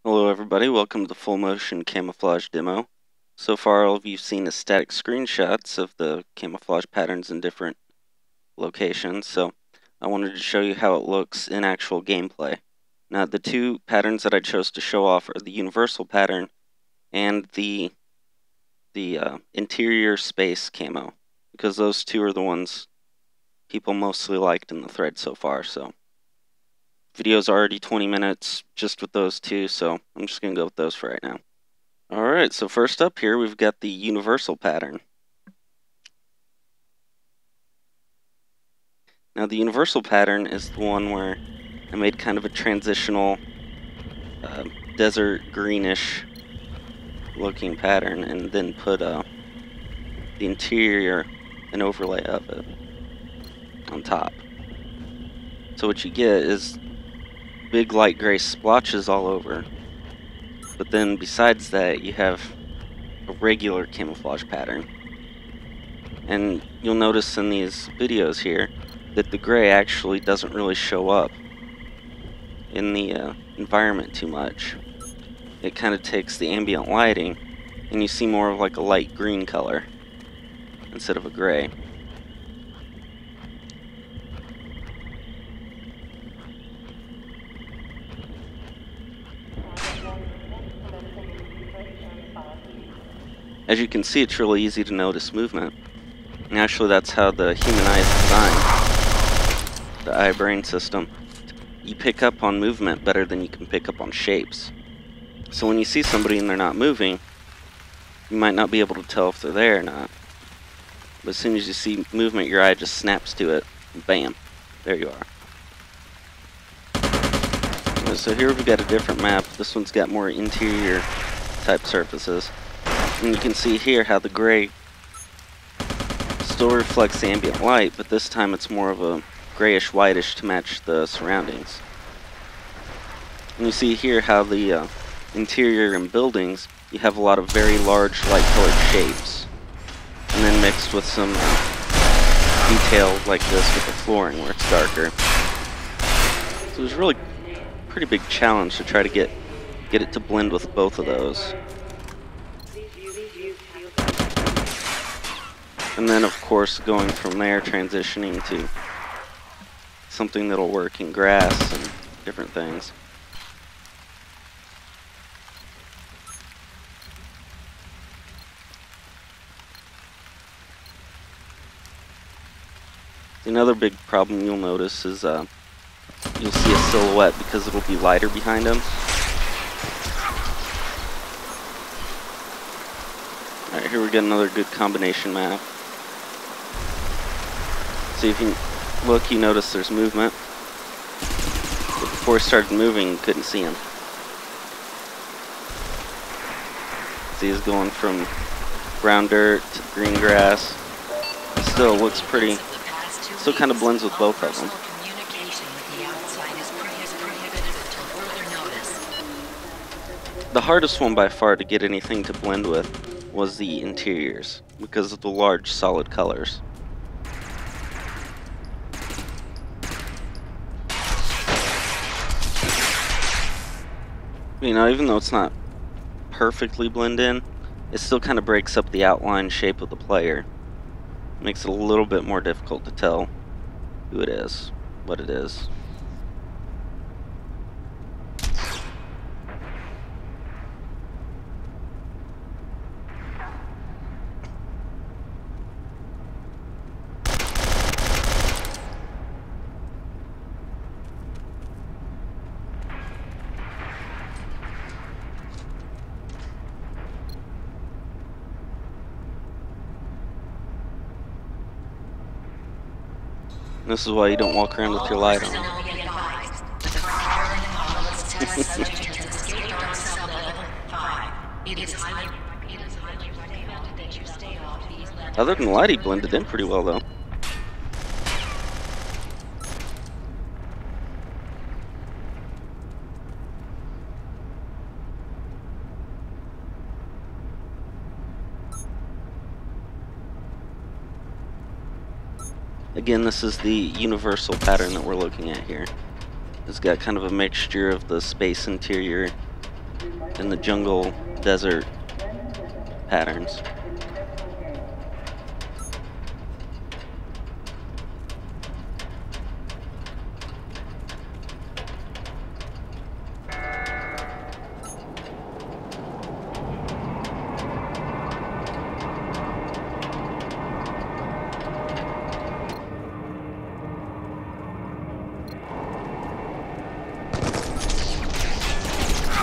Hello everybody, welcome to the full motion camouflage demo. So far all of you have seen is static screenshots of the camouflage patterns in different locations, so I wanted to show you how it looks in actual gameplay. Now the two patterns that I chose to show off are the universal pattern and the interior space camo, because those two are the ones people mostly liked in the thread so far. So video's already 20 minutes just with those two, so I'm just going to go with those for right now. Alright, so first up here we've got the universal pattern. Now the universal pattern is the one where I made kind of a transitional desert greenish looking pattern and then put the interior, an overlay of it on top. So what you get is big light gray splotches all over, but then besides that you have a regular camouflage pattern. And you'll notice in these videos here that the gray actually doesn't really show up in the environment too much. It kind of takes the ambient lighting and you see more of like a light green color instead of a gray. As you can see, it's really easy to notice movement. And actually that's how the human eye is designed, the eye-brain system. You pick up on movement better than you can pick up on shapes. So when you see somebody and they're not moving, you might not be able to tell if they're there or not. But as soon as you see movement, your eye just snaps to it, and bam, there you are. So here we've got a different map. This one's got more interior type surfaces. And you can see here how the gray still reflects the ambient light, but this time it's more of a grayish whitish to match the surroundings. And you see here how the interior and buildings, you have a lot of very large light colored shapes, and then mixed with some detail like this with the flooring where it's darker. So it was really a pretty big challenge to try to get it to blend with both of those. And then of course going from there transitioning to something that'll work in grass and different things. Another big problem you'll notice is you'll see a silhouette because it'll be lighter behind him. Alright, here we got another good combination map. See, if you look, you notice there's movement. But before he started moving, you couldn't see him. See, he's going from brown dirt to green grass. Still looks pretty. Still kind of blends with both of them. The hardest one by far to get anything to blend with was the interiors because of the large solid colors. You know, even though it's not perfectly blend in, it still kind of breaks up the outline shape of the player. Makes it a little bit more difficult to tell who it is, what it is. This is why you don't walk around with your light on. Other than the light, he blended in pretty well though. Again, this is the universal pattern that we're looking at here. It's got kind of a mixture of the space interior in the jungle, desert patterns.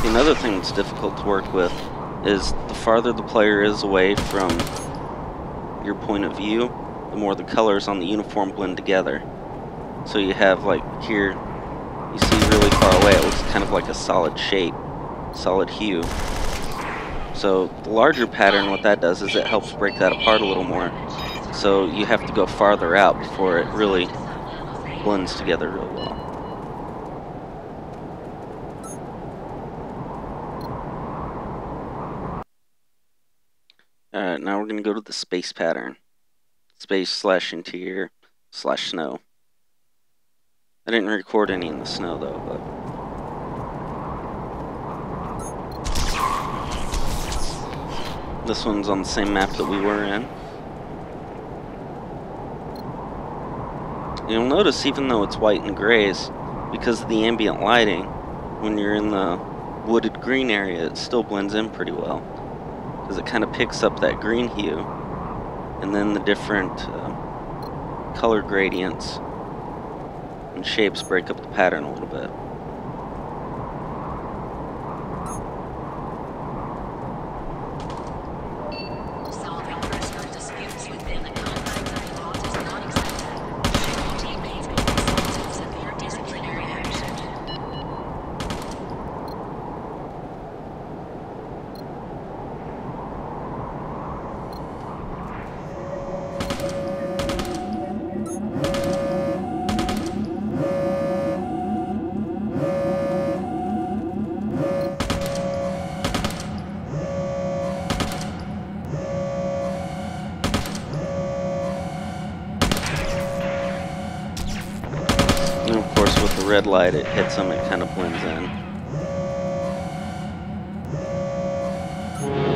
Another thing that's difficult to work with is the farther the player is away from your point of view, the more the colors on the uniform blend together. So you have, like, here, you see really far away, it looks kind of like a solid shape, solid hue. So the larger pattern, what that does is it helps break that apart a little more. So you have to go farther out before it really blends together real well. Alright, now we're going to go to the space pattern. Space/interior/snow. I didn't record any in the snow though, but... This one's on the same map that we were in. You'll notice even though it's white and grays, because of the ambient lighting, when you're in the wooded green area, it still blends in pretty well. Because it kind of picks up that green hue, and then the different color gradients and shapes break up the pattern a little bit. And of course with the red light it hits them, it kind of blends in.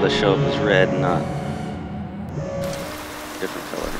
They show up as red and not different color.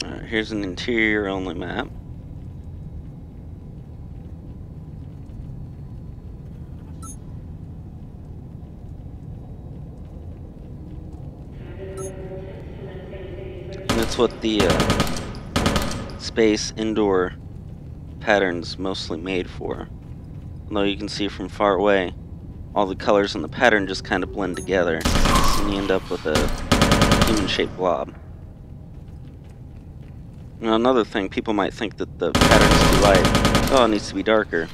Alright, here's an interior only map. And that's what the space indoor pattern's mostly made for. Although you can see from far away, all the colors in the pattern just kind of blend together, and you end up with a human-shaped blob. Now another thing, people might think that the pattern's too light. Oh, it needs to be darker.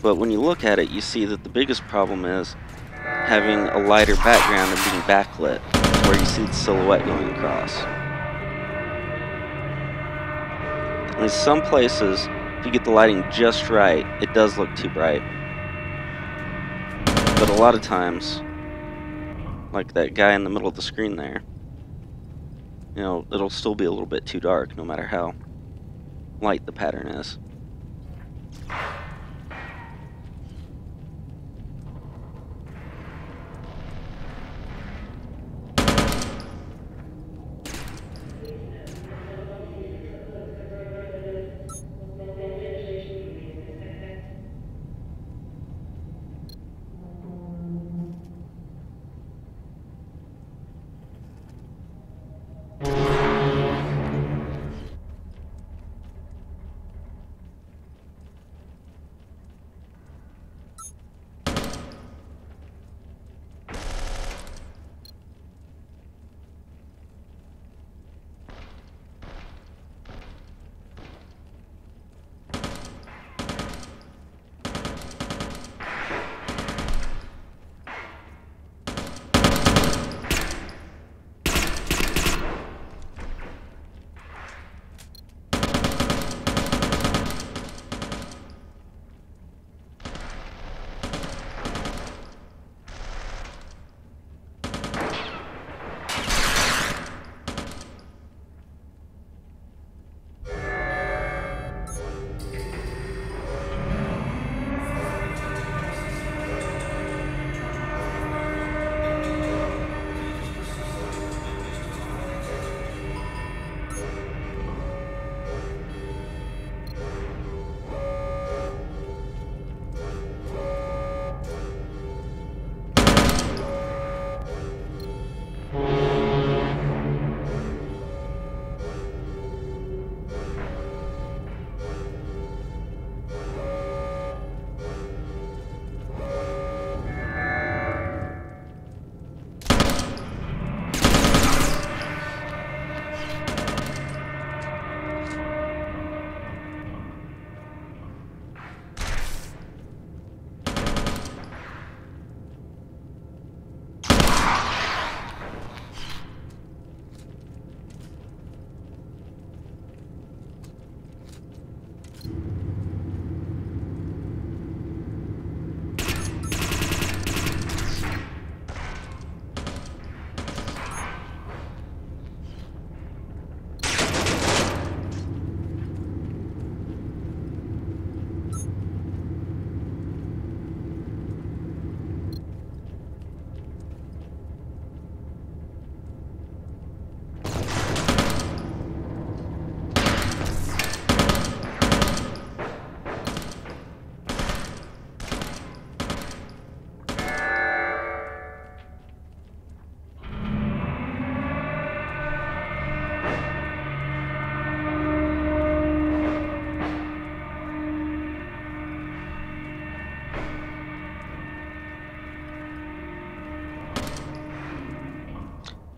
But when you look at it, you see that the biggest problem is having a lighter background and being backlit, where you see the silhouette going across. In some places, if you get the lighting just right, it does look too bright. But a lot of times, like that guy in the middle of the screen there, you know, it'll still be a little bit too dark no matter how light the pattern is.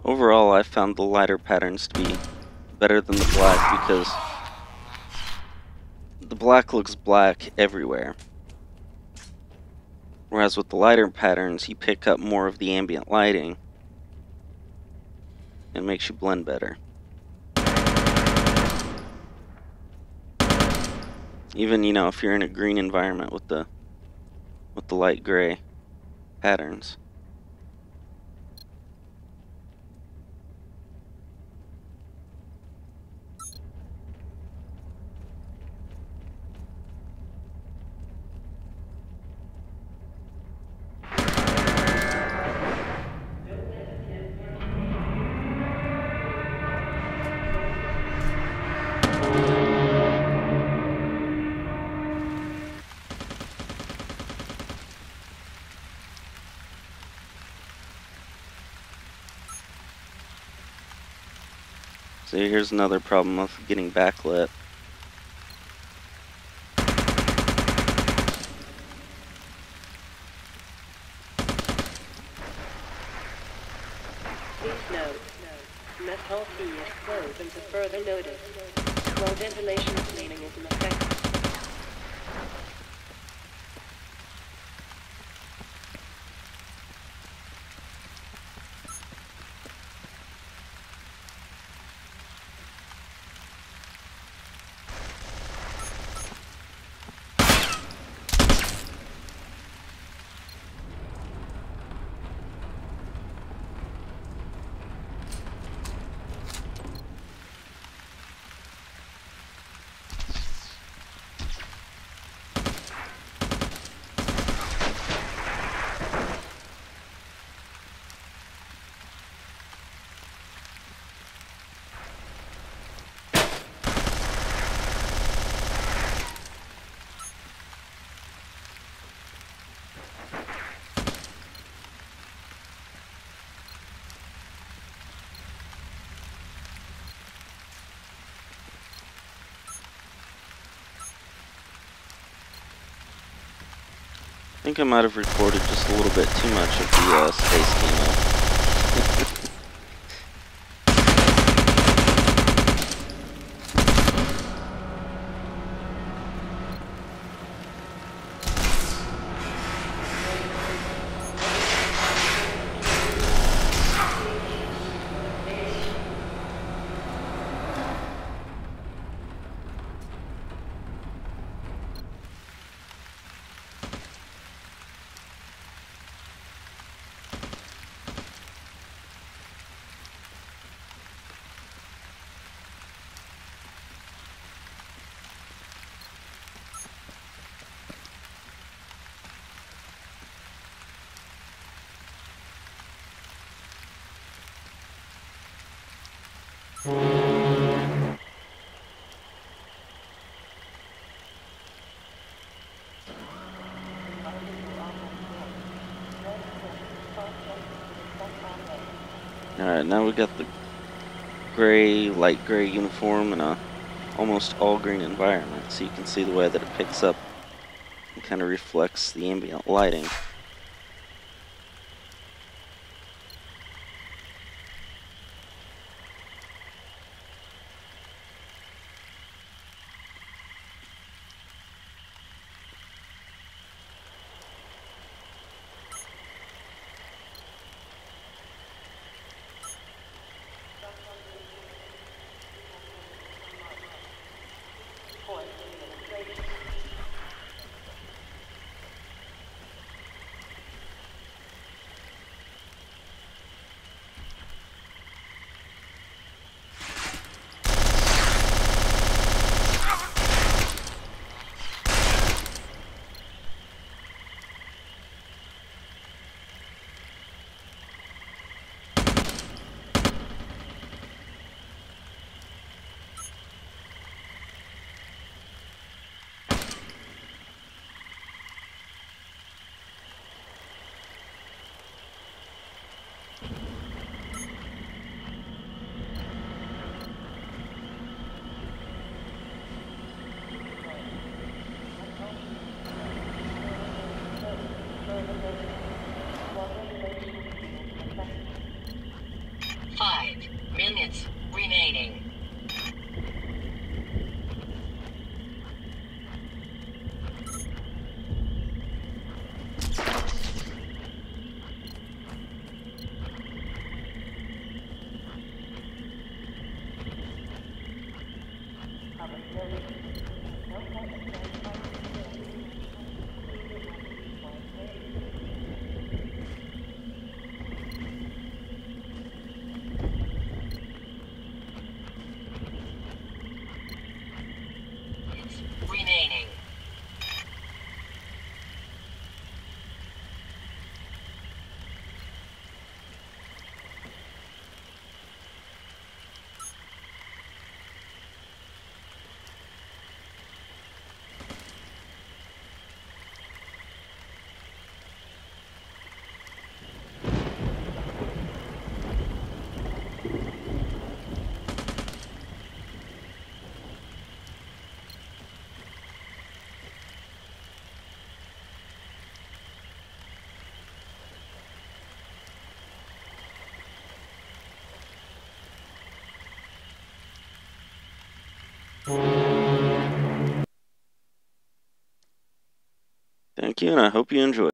Overall, I found the lighter patterns to be better than the black because the black looks black everywhere. Whereas with the lighter patterns, you pick up more of the ambient lighting and it makes you blend better. Even, you know, if you're in a green environment with the light gray patterns. So here's another problem with getting backlit. Please note, mess hall C is closed until further notice. While ventilation cleaning is in effect. think I might have recorded just a little bit too much of the space camo. Alright, now we got the gray, light gray uniform in a almost all green environment, so you can see the way that it picks up and kind of reflects the ambient lighting. Minutes remaining. Remaining. Thank you, and I hope you enjoy.